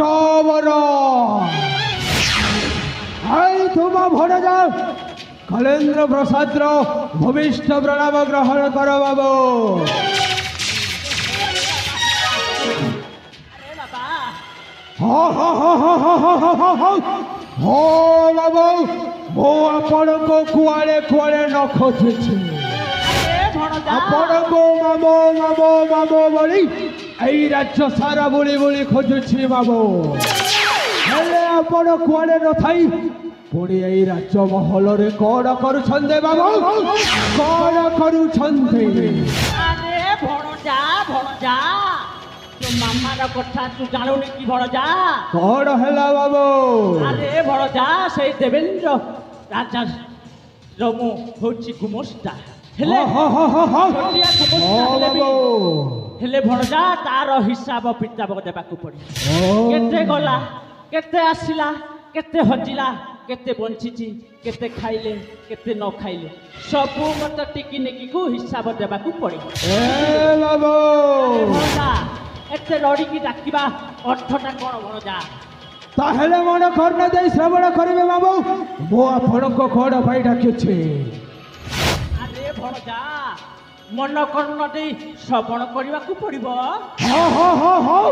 बर तुम भोड़ जाओ कलेन्द्र प्रसाद भूमिष्ठ प्रणाम ग्रहण कर बाबू। हाँ बाबू मो आपण को कुआड़े कुआड़े न खोजे आपण को मामो मामो मामो बोली এই রাজ্য সারা বলি বলি খোঁজুছি বাবু হেলে আপন কুয়াড়ে নথাই পুଣି এই রাজ্য মহলরে কଣ କରୁଛନ୍ତି ବାବୁ କଣ କରୁଛନ୍ତି? আরে ভଣଜା তো মামার কথা তু জানুনি কি ভଣଜା କଣ ହେଲା ବାବୁ? আরে ভଣজা সেই দেবেন্দ্র রাজা রমু হচ্ছে গুমস্তা হেলে ଛୋଟିଆ ଗୁମସ୍ତା ହେଲେ ବି हेले भणजा तार हिसाब पिताब देवाक पड़े केते गला केते आसिला केते हजिला केते बंचिची केते खाइले केते न खाइले सब मत टिकी नेकी को हिसाब देवाक पड़े ए बाबू भणजा एते रडी की डाकिबा अर्थटा कोन भणजा ताहेले मन कर्ण देई श्रवण करिवे बाबू मो आपण को कोड भाई डाकिछे। अरे भणजा मन कर्ण दे श्रवण करने पड़ो। हाँ हाँ हाँ हाँ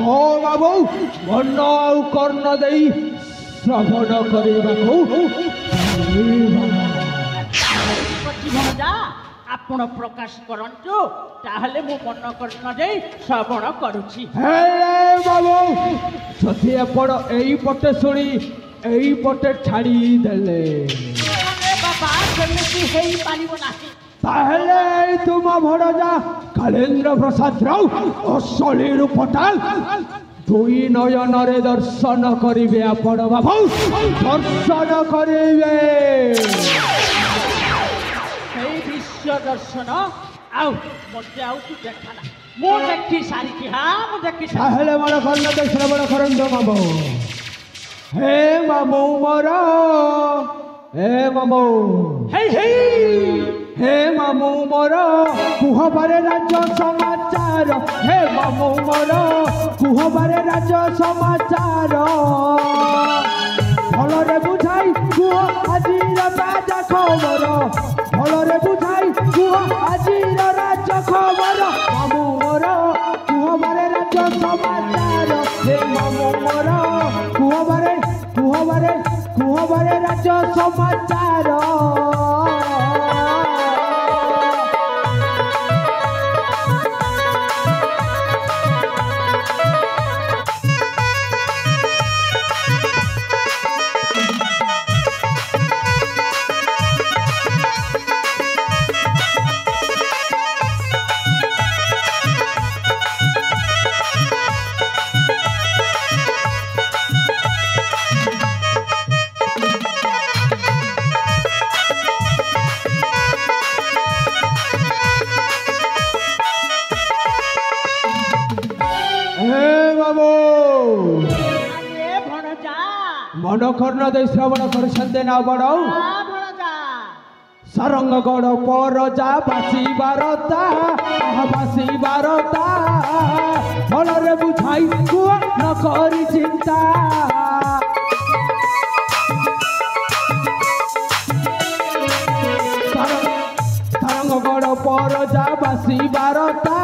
हाँ बाबू मन आउ कर्ण दे श्रवण करने आपण प्रकाश करंतु ताहले मु मन कर्ण दे श्रवण करूची। हे बाबू जदि आपण एई पटे सुनी एई पटे छाड़ी देले अरे बाबा केमिति हेई पारिबो नाही ताहले तुम भणजा कलेन्द्र प्रसाद राव असली रूपटा दुई नयन रे दर्शन करिवे आपण बाबू दर्शन करिवे हेई विश्व दर्शन आउ मते आउ तू देखना मु देखि सारी की हां मु देखि ताहले मन कर्ण दे श्रवण करंदो बाबू। हे मामू मोरा हे मामू हे हे हे मामू मोर कुह बारे राज्य समाचार हे मामू मोर कुह बारे राज्य समाचार भलरे बुझाई कुह आजिर राजा खबर भलरे बुझाई कुह आजिर राजा खबर मामू मोर कुह बारे राज्य समाचार हे मामू मोर कुह बारे राज्य समाचार। मन कर्ण दे श्रवण कर ना बड़ सरंगगढ़ पर जा बासी बारता फल बुझाई न करी चिंता सरंगगढ़ पर जा बासी बारता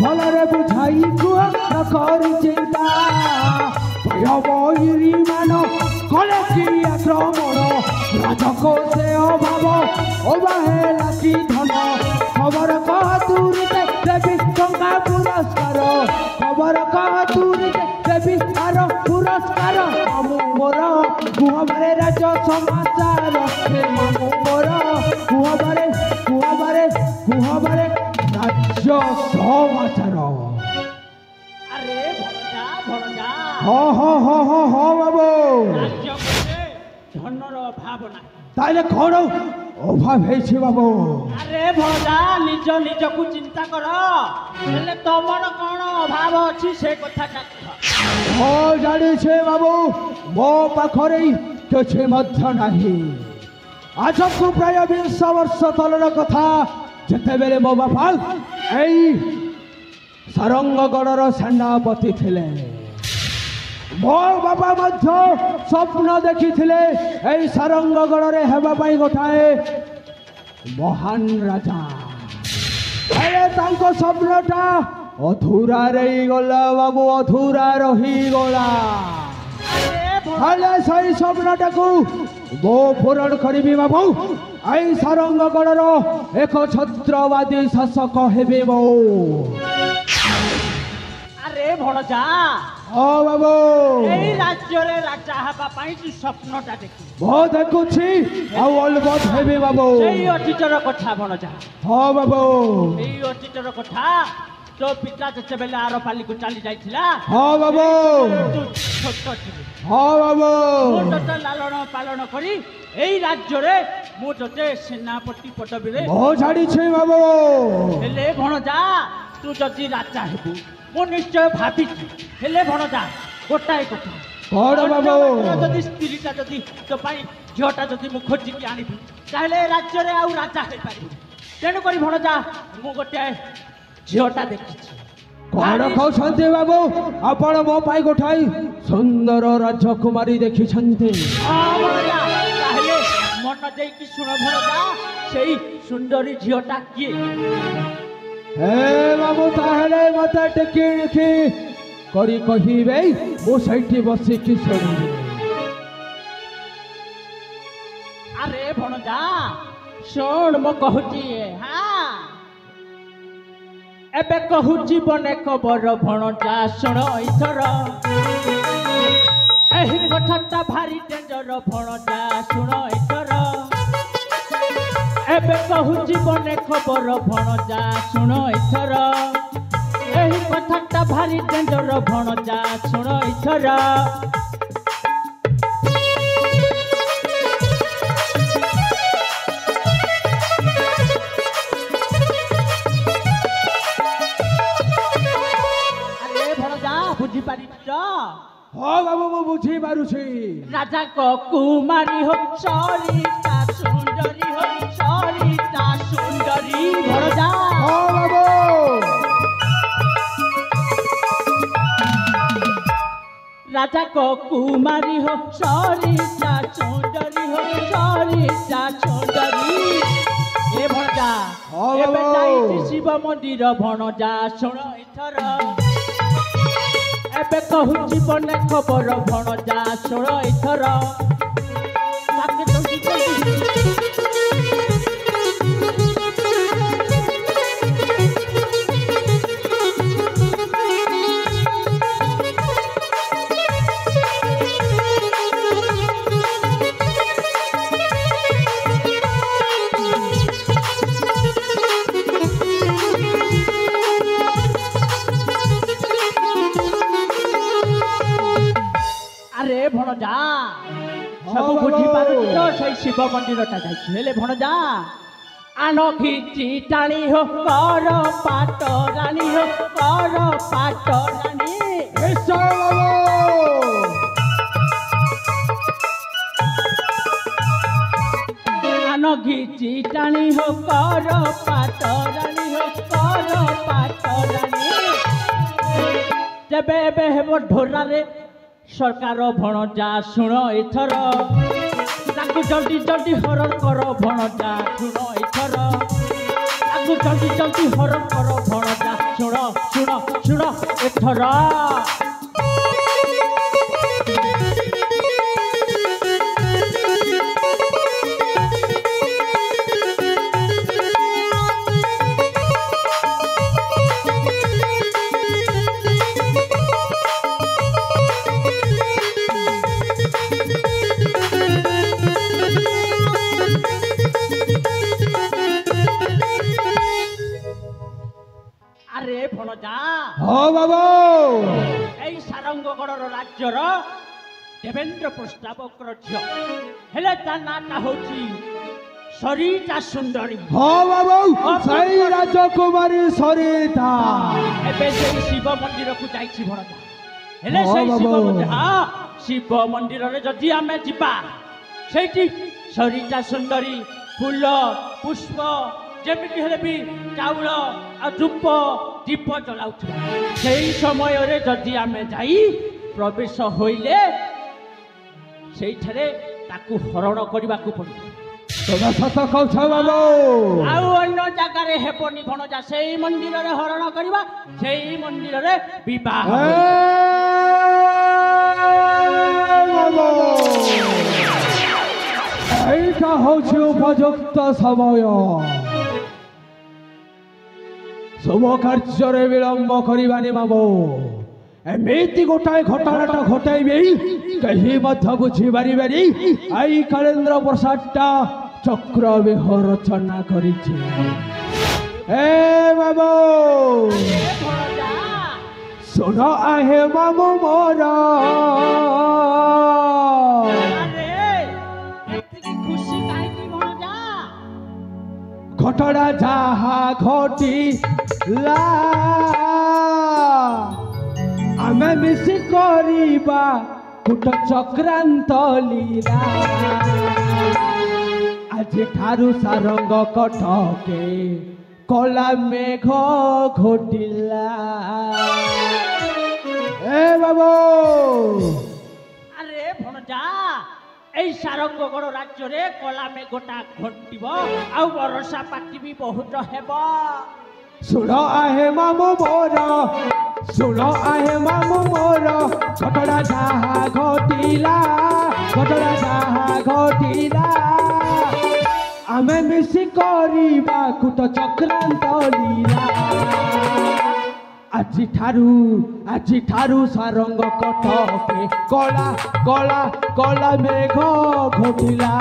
फल बुझाई न करी चिंता भयबहिरी मान कले कि आक्रमण राजको से अभाव अबाहेला कि धन खबर कह तुरीते देवी टंका पुरस्कार खबर कह तुरीते देवी आर पुरस्कार मामू मोर कुह बारे राज्य समाचार हे मामू मोर कुह बारे राज्य समाचार। अरे भणजा हाँ हाँ हाँ हाँ हाँ बाबू धनर अभाव ना ताले कौन अभाव है बाबू? अरे भणजा निज निज को चिंता कर हेले तमर कौन अभाव अछि से कथा कह हाँ जानी छे बाबू मो पाखरे किछि मध्य नाही आज को प्राय 20 वर्ष तलर कथा जेते बेले मो बापा ସାରଙ୍ଗଗଡ଼ର ସେନାପତି ଥିଲେ। ମୋ ବାବା ମଧ୍ୟ ସ୍ୱପ୍ନ ଦେଖିଥିଲେ ଏଇ ସାରଙ୍ଗଗଡ଼ରେ ହେବା ପାଇଁ ଗୋଟାଏ ମହାନ ରାଜା। ହେଲେ ତାଙ୍କ ସ୍ୱପ୍ନଟା ଅଧୁରା ରହିଗଲା ବାବୁ, ଅଧୁରା ରହିଗଲା। ହେଲେ ସେଇ ସ୍ୱପ୍ନଟାକୁ ମୁଁ ପୂରଣ କରିବି ବାବୁ। ଏଇ ସାରଙ୍ଗଗଡ଼ର ଏକ ଛତ୍ରବାଦୀ ଶାସକ ହେବି ମୁଁ। ଆରେ ଭଣଜା, ହଁ ବାବୁ, ଏଇ ରାଜ୍ୟରେ ରାଜା ହେବା ପାଇଁ ତୁ ସ୍ୱପ୍ନଟା ଦେଖୁ। ମୁଁ ଦେଖୁଛି ଆଉ ଅଲବତ ହେବି ବାବୁ। ସେଇ ଅତୀତର କଥା ଭଣଜା। ହଁ ବାବୁ, ଏଇ ଅତୀତର କଥା। ତୋ ପିତା ଯେତେବେଳେ ଆରପାଲିକୁ ଚାଲି ଯାଇଥିଲା, ହଁ ବାବୁ, ତୁ ଛୋଟ ଥିଲୁ। ହଁ ବାବୁ, ମୁଁ ତୋତେ ଲାଳନ ପାଳନ କରି ଏଇ ରାଜ୍ୟରେ ମୁଁ ତୋତେ ସେନାପତି ପଦବୀରେ ମୁଁ ଛାଡ଼ିଛି ବାବୁ। ହେଲେ ଭଣଜା, ତୁ ଯଦି ରାଜା ହେବୁ ମୁଁ ନିଶ୍ଚୟ ଭାବିଛି। ହେଲେ ଭଣଜା, ଗୋଟାଏ କଥା, କଣ ବାବୁ? ଯଦି ସ୍ତ୍ରୀଟା ଯଦି ତୋ ପାଇଁ ଝିଅଟା ଯଦି ମୁଁ ଖୋଜିକି ଆଣିବି, ତାହେଲେ ରାଜ୍ୟରେ ଆଉ ରାଜା ହେଇପାରିବି। ତେଣୁକରି ଭଣଜା, ମୁଁ ଗୋଟାଏ ଝିଅଟା ଦେଖିଛି। କଣ କହୁଛନ୍ତି ବାବୁ? ଆପଣ ମୋ ପାଇଁ ଗୋଟାଏ ସୁନ୍ଦର ରାଜକୁମାରୀ ଦେଖିଛନ୍ତି? ତାହେଲେ ମନ ଦେଇକି ଶୁଣ ଭଣଜା, ସେଇ ସୁନ୍ଦରୀ ଝିଅଟା କିଏ? ହେ ବାବୁ, ତାହେଲେ ମତେ ଟିକେ ଟିକେ କରି କହିବେ, ମୁଁ ସେଇଠି ବସିକି ଶୁଣିବି। ଆରେ ଭଣଜା ଶୁଣ, ମୁଁ କହୁଛି। ହଁ, ଏବେ କହୁଛି ବନେ ଖବର ଭଣଜା, ଶୁଣ ଏଥର। ଏହି କଥାଟା ଭାରି ଡେଞ୍ଜର ଭଣଜା, ଶୁଣ ଏଥର। ଏବେ କହୁଛି ବନେ ଖବର ଭଣଜା, ଶୁଣ ଏଥର। ଏହି କଥାଟା ଭାରି ଡେଞ୍ଜର ଭଣଜା, ଶୁଣ ଏଥର। ବୁଝିପାରିଛ? ହଁ ବାବୁ, ମୁଁ ବୁଝିପାରୁଛି। ରାଜାଙ୍କ କୁମାରୀ ହୋ ସରିତା ସୁନ୍ଦରୀ, ହୋ ସରିତା ସୁନ୍ଦରୀ ଭଣଜା। ହଁ ବାବୁ, ରାଜାଙ୍କ କୁମାରୀ ହୋ ସରିତା ସୁନ୍ଦରୀ, ହୋ ସରିତା ସୁନ୍ଦରୀ। ଏ ଭଣଜା, ଏବେ ଯାଇଛି ଶିବ ମନ୍ଦିର ଭଣଜା, ଶୁଣ ଏଥର। ଏବେ କହୁଛି ବନେ ଖବର ଭଣଜା, ଶୁଣ ଏଥର। আরে ভণজা, সব বুঝিপারুছি তো, সেই শিব মন্দিরটা যাইছি। হেলে ভণজা, আন খিচি টাণি হো কর পাট রানী, হো কর পাট রানী। নিশ্চয় বাবু। আন ঘিচি টাণি হো কর পাট রানী, হো কর পাট রানী। তেবে এবে হেব ঢোরারে সরকার ভণজা, শুণ এথর। তাকে জলদি জলদি হরণ কর ভণজা, শুণ এথর। তাকে জলদি জলদি হরণ কর ভণজা, শুণ শুণ শুণ এথর। ହଁ ବାବୁ, এই সারঙ্গগড়র রাজ্যর দেবেন্দ্র প্রস্তাবকর ঝিও, হেলে তার নাটা হচ্ছে সরিতা সুন্দরী। ହଁ ବାବୁ, ସେଇ ରାଜକୁମାରୀ ସରିତା। ଏବେ ସେଇ ଶିବ ମନ୍ଦିରକୁ ଯାଇଛି ଭଣଜା। ହେଲେ ହଁ ସେଇ ଶିବ ବାବୁ। ମନ୍ଦିର, ଶିବ ମନ୍ଦିରରେ ଯଦି ଆମେ ଯିବା, ସେଇଠି ସରିତା ସୁନ୍ଦରୀ ଫୁଲ ପୁଷ୍ପ ଯେମିତି ହେଲେ ବି ଚାଉଳ ଆଉ ଧୂପ ଦୀପ ଜଳାଉଥିବା ସେଇ ସମୟରେ ଯଦି ଆମେ ଯାଇ ପ୍ରବେଶ ହୋଇଲେ ସେଇଠାରେ ତାକୁ ହରଣ କରିବାକୁ ପଡ଼ିବ। ତମେ ସତ କହୁଛ ବାବୁ। ଆଉ ଅନ୍ୟ ଜାଗାରେ ହେବନି ଭଣଜା। ସେଇ ମନ୍ଦିରରେ ହରଣ କରିବା, ସେଇ ମନ୍ଦିରରେ ବିବାହ। এইটা হচ্ছে উপযুক্ত সময়। শুভ କାର୍ଯ୍ୟରେ ବିଳମ୍ବ କରିବାନି ବାବୁ। ଏମିତି ଗୋଟାଏ ଘଟଣାଟା ଘଟାଇବି କେହି ମଧ୍ୟ ବୁଝିପାରିବେନି। ଏଇ କାଳେନ୍ଦ୍ର ପ୍ରସାଦଟା ଚକ୍ରବ୍ୟୁହ ରଚନା କରିଛି। ଏ ବାବୁ ଶୁଣ ଆହେ ବାବୁ ମୋର। ঘটনা যাহা ঘটিলা ଆମେ ମିଶି କରିବା କୁଟ ଚକ୍ରାନ୍ତ ଲୀଳା। ଆଜିଠାରୁ ସାରଙ୍ଗ କଟକେ କଳା ମେଘ ଘୋଟିଲା। ଏ ବାବୁ ଆରେ ଭଣଜା এই ସାରଙ୍ଗଗଡ଼ ରାଜ୍ୟରେ କଳା ମେଘଟା ଘଟିବ ଆଉ ବର୍ଷା ପାତି ବି ବହୁତ ହେବ। ଶୁଣ ଆହେ ମାମୁ ମୋର, ଶୁଣ ଆହେ ମାମୁ ମୋର। ଘଟଣା ଯାହା ଘଟିଲା, ଘଟଣା ଯାହା ଘଟିଲା ଆମେ ମିଶି କରିବା କୁଟ ଚକ୍ରାନ୍ତ ଲୀଳା। ଆଜିଠାରୁ ସାରଙ୍ଗ କଟକେ କଳା କଳା କଳା ମେଘ ଘୋଟିଲା।